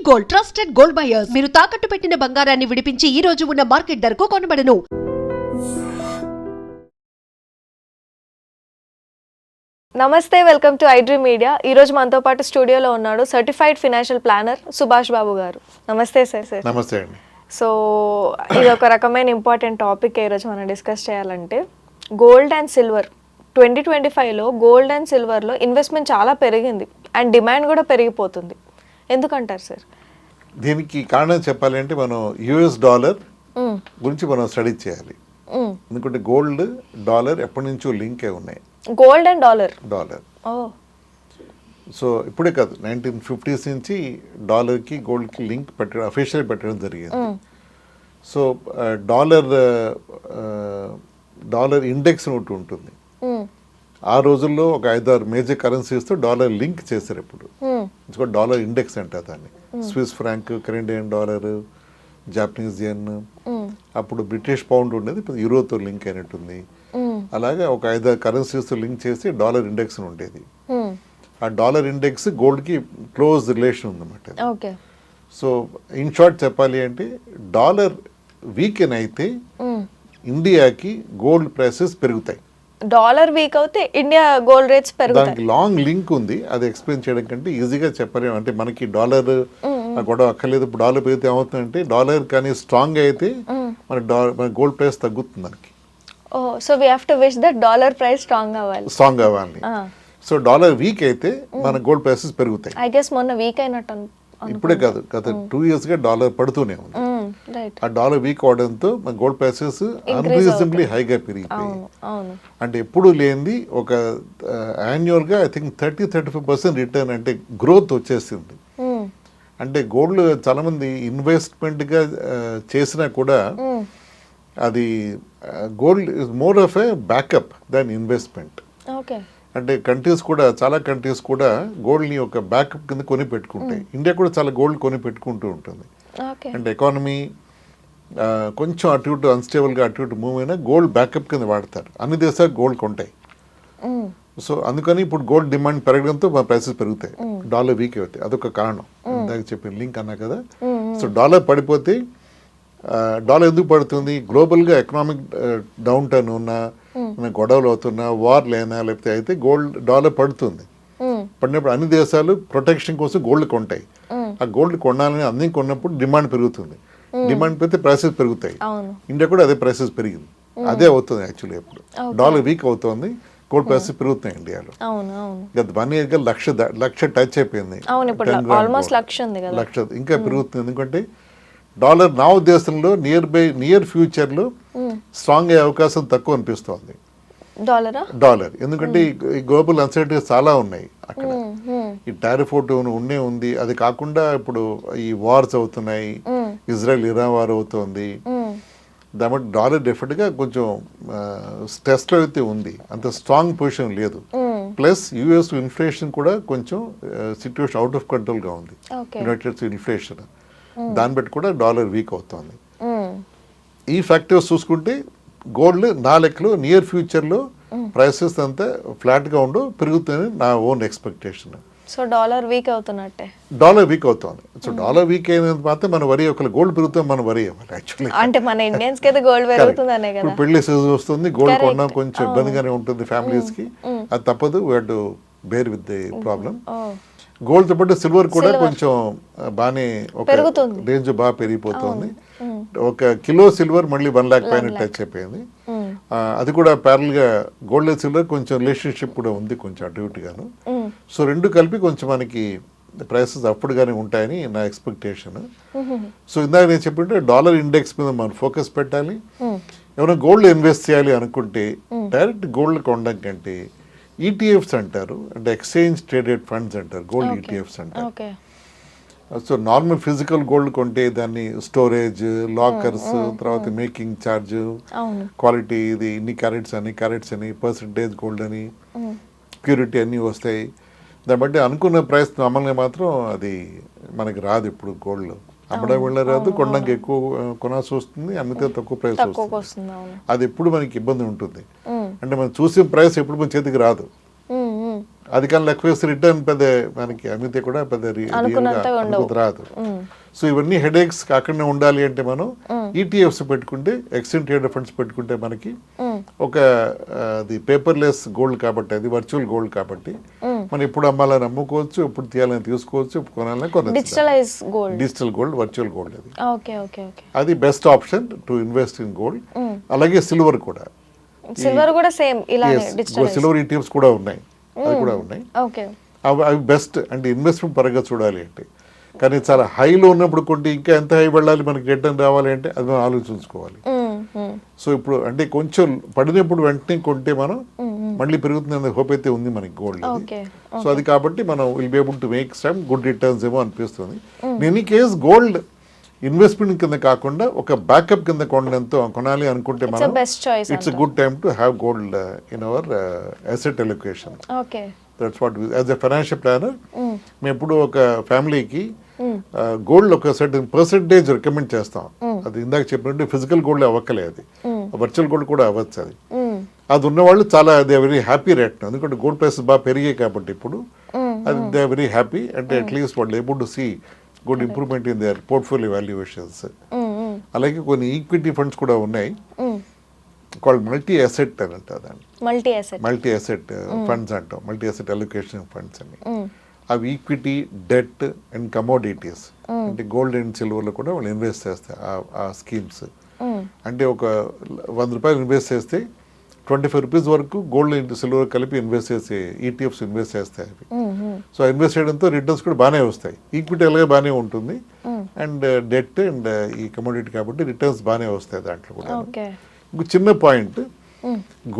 Gold, trusted gold buyers. మీరు తాకట్టు పెట్టిన బంగారాన్ని విడిపించి ఈ రోజు ఉన్న మార్కెట్ ధరకు కొనబడను. నమస్తే, వెల్కమ్ టు ఐడ్రీమ్ మీడియా. ఈరోజు మనతో పాటు స్టూడియోలో ఉన్నాడు certified financial planner Subhash Babu గారు. నమస్తే సార్. నమస్తే అండి. సో ఇది ఒక రకమైన ఇంపార్టెంట్ టాపిక్ ఈరోజు మనం డిస్కస్ చేయాలంటే గోల్డ్ అండ్ సిల్వర్. 2025లో గోల్డ్ అండ్ సిల్వర్లో ఇన్వెస్ట్మెంట్ చాలా పెరిగింది అండ్ డిమాండ్ కూడా పెరిగిపోతుంది. ఎందుకంటారు సార్? దీనికి కారణం చెప్పాలంటే మనం యుఎస్ డాలర్ గురించి మనం స్టడీ చేయాలి. ఎందుకంటే గోల్డ్ డాలర్ ఎప్పటి నుంచో లింక్ అయి ఉన్నాయి. గోల్డ్ అండ్ డాలర్ సో ఇప్పుడే కాదు, 1950s నుంచి డాలర్కి గోల్డ్కి లింక్ పెట్టడం, అఫీషియల్ పెట్టడం జరిగింది. సో డాలర్ ఇండెక్స్ ఒకటి ఉంటుంది. ఆ రోజుల్లో ఒక 5-6 మేజర్ కరెన్సీస్తో డాలర్ లింక్ చేశారు. ఇప్పుడు డాలర్ ఇండెక్స్ అంటారు దాన్ని. Swiss franc, Canadian dollar, Japanese yen, అప్పుడు బ్రిటిష్ పౌండ్ ఉండేది, ఇప్పుడు యూరోతో లింక్ అయినట్టుంది. అలాగే ఒక 5-6 కరెన్సీస్తో లింక్ చేసి డాలర్ ఇండెక్స్ ఉండేది. ఆ డాలర్ ఇండెక్స్ గోల్డ్కి క్లోజ్ రిలేషన్ ఉందన్నమాట. సో ఇన్ షార్ట్ చెప్పాలి అంటే డాలర్ వీకెన్ అయితే ఇండియాకి గోల్డ్ ప్రైసెస్ పెరుగుతాయి. డాలర్ వీక్ అవుతే ఇండియా గోల్డ్ రేట్స్ పెరుగుతాయి. దానికి లాంగ్ లింక్ ఉంది. అది ఎక్స్ప్లెయిన్ చేయడం కంటే ఈజీగా చెప్పలేము. అంటే మనకి డాలర్ గొడవ అక్కర్లేదు. ఇప్పుడు డాలర్ పెరిగితే ఏమవుతుందంటే డాలర్ కానీ స్ట్రాంగ్ అయితే మన గోల్డ్ ప్రైస్ తగ్గుతుంది మనకి. So we have to wish that dollar price strong అవ్వాలి. సో డాలర్ వీక్ అయితే మన గోల్డ్ ప్రైసెస్ పెరుగుతాయి. ఐ గెస్ మొన్న వీక్ అయినట్టు ఇప్పుడే కాదు, గత 2 yearsగా డాలర్ పడుతూనే ఉంది. ఆ డాలర్ వీక్ అవడంతో మన గోల్డ్ ప్రైసెస్ అన్రీజనబ్లీ హైగా పెరిగిపోయాయి. అంటే ఎప్పుడు లేనిది ఒక యాన్యువల్గా ఐ థింక్ 30-35% రిటర్న్, అంటే గ్రోత్ వచ్చేసింది. అంటే గోల్డ్ చాలా మంది ఇన్వెస్ట్మెంట్గా చేసినా కూడా అది gold is more of A backup than investment. అంటే చాలా కంట్రీస్ కూడా గోల్డ్ని ఒక బ్యాకప్ కింద కొని పెట్టుకుంటాయి. ఇండియా కూడా చాలా గోల్డ్ కొని పెట్టుకుంటూ ఉంటుంది. అంటే ఎకానమీ కొంచెం అటు ఇటు అన్స్టేబుల్గా అటు ఇటు మూవ్ అయినా గోల్డ్ బ్యాకప్ కింద వాడతారు. అన్ని దేశాలు గోల్డ్ కొంటాయి. సో అందుకని ఇప్పుడు గోల్డ్ డిమాండ్ పెరగడంతో మన ప్రైసెస్ పెరుగుతాయి. డాలర్ వీక్ అవుతాయి. అదొక కారణం. ఇందాక చెప్పిన లింక్ అన్నా కదా. సో డాలర్ పడిపోతే డాలర్ ఎందుకు పడుతుంది? గ్లోబల్గా ఎకనామిక్ డౌన్ టర్న్ ఉన్నా, గొడవలు అవుతున్నా, వార్ లేనా లేకపోతే అయితే డాలర్ పడుతుంది. పడినప్పుడు అన్ని దేశాలు ప్రొటెక్షన్ కోసం గోల్డ్ కొంటాయి. ఆ గోల్డ్ కొనాలని అన్ని కొన్నప్పుడు డిమాండ్ పెరుగుతుంది. డిమాండ్ పెరిగితే ప్రైసెస్ పెరుగుతాయి. ఇండియా కూడా అదే ప్రైసెస్ పెరిగింది. అదే అవుతుంది యాక్చువల్లీ. ఇప్పుడు డాలర్ వీక్ అవుతుంది, గోల్డ్ ప్రైసెస్ పెరుగుతున్నాయి ఇండియాలో. గత 1 year లక్ష టచ్ అయిపోయింది. లక్ష ఇంకా పెరుగుతుంది. ఎందుకంటే డాలర్ నా ఉద్దేశంలో నియర్ ఫ్యూచర్లో స్ట్రాంగ్ అయ్యే అవకాశం తక్కువ అనిపిస్తోంది. డాలర్ ఎందుకంటే ఈ గ్లోబల్ అన్సర్టనిటీస్ చాలా ఉన్నాయి అక్కడ. ఈ టారిఫ్ ఒకటి ఉంది. అది కాకుండా ఇప్పుడు ఈ వార్స్ అవుతున్నాయి. ఇజ్రాయెల్ ఇరాన్ వార్ అవుతుంది. దాని డాలర్ డెఫినెట్గా కొంచెం స్ట్రెస్లో అయితే ఉంది. అంత స్ట్రాంగ్ పొజిషన్ లేదు. ప్లస్ యుఎస్ ఇన్ఫ్లేషన్ కూడా కొంచెం సిచ్యువేషన్ అవుట్ ఆఫ్ కంట్రోల్గా ఉంది. యునైటెడ్ స్టేట్స్ ఇన్ఫ్లేషన్, దాన్ని బట్టి కూడా డాలర్ వీక్ అవుతుంది. ఈ ఫ్యాక్టర్స్ చూసుకుంటే గోల్డ్ నా లెక్కలో నియర్ ఫ్యూచర్లో ప్రైసెస్ అంతా ఫ్లాట్గా ఉండు పెరుగుతుందని నా own expectation. So dollar weak అవుతున్నట్టే. డాలర్ వీక్ అవుతుంది. సో డాలర్ వీక్ అయినంత మాత్రం మనం వరి ఒకళ్ళు గోల్డ్ పెరుగుతాం, మనం వరి అవ్వాలి యాక్చువల్లీ. అంటే మన ఇండియన్స్ కి గోల్డ్ పెరుగుతుందనే కదా. ఇప్పుడు పెళ్లి సీజన్ వస్తుంది, గోల్డ్ కొనడం కొంచెం ఇబ్బందిగానే ఉంటుంది ఫ్యామిలీస్కి. అది తప్పదు. We have to bear with the problem. గోల్డ్తో పాటు సిల్వర్ కూడా కొంచెం బాగానే ఒక రేంజ్ బాగా పెరిగిపోతుంది. 1 kilo సిల్వర్ మళ్ళీ 1 lakh పైన టచ్ అయిపోయింది. అది కూడా ప్యారల్గా గోల్డ్ అండ్ సిల్వర్ కొంచెం రిలేషన్షిప్ కూడా ఉంది, కొంచెం అటు ఇటుగాను. సో రెండు కలిపి కొంచెం మనకి ప్రైసెస్ అప్పుడుగానే ఉంటాయని నా ఎక్స్పెక్టేషన్. సో ఇందాక నేను చెప్పినట్టు డాలర్ ఇండెక్స్ మీద మనం ఫోకస్ పెట్టాలి. ఏమైనా గోల్డ్ ఇన్వెస్ట్ చేయాలి అనుకుంటే డైరెక్ట్ గోల్డ్ కొనడం కంటే ఈటీఎఫ్స్ అంటారు, అంటే ఎక్స్చేంజ్ ట్రేడెడ్ ఫండ్స్ అంటారు, గోల్డ్ ఈటీఎఫ్స్ అంటారు. సో నార్మల్ ఫిజికల్ గోల్డ్ కొంటే దాన్ని స్టోరేజ్, లాకర్స్, తర్వాత మేకింగ్ ఛార్జ్, క్వాలిటీ, ఇది ఇన్ని క్యారెట్స్ అని పర్సంటేజ్ గోల్డ్ అని, ప్యూరిటీ అన్నీ వస్తాయి. దాన్ని బట్టి అనుకున్న ప్రైస్ మామూలుగా మాత్రం అది మనకి రాదు. ఇప్పుడు గోల్డ్ అమ్మడం వెళ్ళరాదు, కొనడానికి ఎక్కువ కొనాల్సి వస్తుంది, అమ్మితే తక్కువ ప్రైస్ వస్తుంది. అది ఎప్పుడు మనకి ఇబ్బంది ఉంటుంది. అంటే మనం చూసే ప్రైస్ ఎప్పుడు మన చేతికి రాదు. అది కానీ లెక్క వేస్తే రిటర్న్ పెద్ద మనకి అమ్మితే కూడా పెద్ద రాదు. సో ఇవన్నీ హెడేక్స్ కాకుండా ఉండాలి అంటే మనం ఈటీఎఫ్స్ పెట్టుకుంటే ఎక్స్చేంజ్ ట్రేడెడ్ ఫండ్స్ పెట్టుకుంటే మనకి ఒక అది పేపర్లెస్ గోల్డ్ కాబట్టి, అది వర్చువల్ గోల్డ్ కాబట్టి మనం ఎప్పుడు అమ్మాలని అమ్ముకోవచ్చు, ఎప్పుడు తీయాలని తీసుకోవచ్చు, ఎప్పుడు కొనాలని కొనవచ్చు. Digitalize gold, digital gold, virtual gold అది. Okay okay okay. అది best option to invest in gold. అలాగే సిల్వర్ కూడా, సిల్వర్ కూడా సేమ్ ఇలానే డిజిటల్. సిల్వర్ ఈటీఎఫ్స్ కూడా ఉన్నాయి, అది కూడా ఉన్నాయి. ఓకే. అవి బెస్ట్ అంటే ఇన్వెస్ట్మెంట్ పరంగా చూడాలి అంటే. కానీ చాలా హైలో ఉన్నప్పుడు కొంటే ఇంకా ఎంత హై వెళ్ళాలి మనకి రిటర్న్ రావాలి అంటే అది మనం ఆలోచించుకోవాలి. సో ఇప్పుడు అంటే కొంచెం పడినప్పుడు వెంటనే కొంటే మనం మళ్ళీ పెరుగుతుంది హోప్ అయితే ఉంది మనకి గోల్డ్. సో అది కాబట్టి మనం will be able to make some good returns ఏమో అనిపిస్తుంది. ఎనీ కేస్ గోల్డ్ ఇన్వెస్ట్మెంట్ కింద కాకుండా ఒక బ్యాకప్ కింద కొనాలి అనుకుంటే మనం it's good time to have gold in our asset allocation. That's what as a financial planner మేము ఎప్పుడు ఒక ఫ్యామిలీకి గోల్డ్ ఒక సర్టన్ పర్సెంటేజ్ రికమెండ్ చేస్తాం. అది ఇందాక చెప్పినట్టు ఫిజికల్ గోల్డ్ అవ్వక్కలేదు, అది వర్చువల్ గోల్డ్ కూడా అవ్వచ్చు. అది ఉన్నవాళ్ళు చాలా దే వెరీ హ్యాపీ రేట్, ఎందుకంటే గోల్డ్ ప్రైసెస్ బాగా పెరిగాయి కాబట్టి ఇప్పుడు అది దే వెరీ హ్యాపీ. అంటే అట్లీస్ట్ వాళ్ళు able to see good improvement in their portfolio valuations. అలాగే కొన్ని ఈక్విటీ ఫండ్స్ కూడా ఉన్నాయి, కాల్డ్ మల్టీ అసెట్ అని అంటారు దాన్ని. మల్టీ అసెట్ ఫండ్స్ అంటాం, మల్టీ అసెట్ అలొకేషన్ ఫండ్స్ అని. అవి ఈక్విటీ, డెట్ అండ్ కమోడిటీస్ అంటే గోల్డ్ అండ్ సిల్వర్లో కూడా వాళ్ళు ఇన్వెస్ట్ చేస్తారు ఆ స్కీమ్స్. అంటే ఒక 100 రూపాయలు ఇన్వెస్ట్ చేస్తే 25 రూపీస్ వరకు గోల్డ్ అండ్ సిల్వర్ కలిపి ఇన్వెస్ట్ చేసే ఈటీఎఫ్స్ ఇన్వెస్ట్ చేస్తాయి అవి. సో ఇన్వెస్ట్ చేయడంతో రిటర్న్స్ కూడా బాగానే వస్తాయి. ఈక్విటీ అలాగే బాగానే ఉంటుంది అండ్ డెట్ అండ్ ఈ కమోడిటీ కాబట్టి రిటర్న్స్ బాగానే వస్తాయి దాంట్లో కూడా. ఇంకో చిన్న పాయింట్,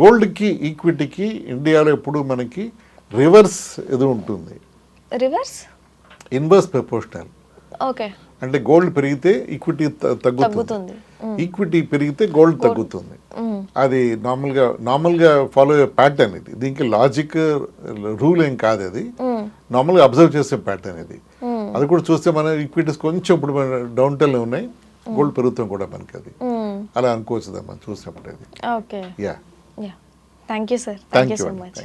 గోల్డ్కి ఈక్విటీకి ఇండియాలో ఎప్పుడు మనకి రివర్స్ ఇది ఉంటుంది, ఇన్వర్స్ ప్రపోర్షనల్. అంటే గోల్డ్ పెరిగితే ఈక్విటీ తగ్గుతుంది, ఈక్విటీ పెరిగితే గోల్డ్ తగ్గుతుంది. అది నార్మల్గా ఫాలో అయ్యే ప్యాటర్న్ ఇది. దీనికి లాజిక్ రూల్ ఏం కాదు, అది నార్మల్గా అబ్జర్వ్ చేసే ప్యాటర్న్ ఇది. అది కూడా చూస్తే మన ఈక్విటీస్ కొంచెం ఇప్పుడు డౌన్ టెల్ ఉన్నాయి, గోల్డ్ పెరుగుతాం కూడా మనకి. అది అలా అనుకోవచ్చు మనం చూసినప్పుడు. అది thank you sir, thank you so much.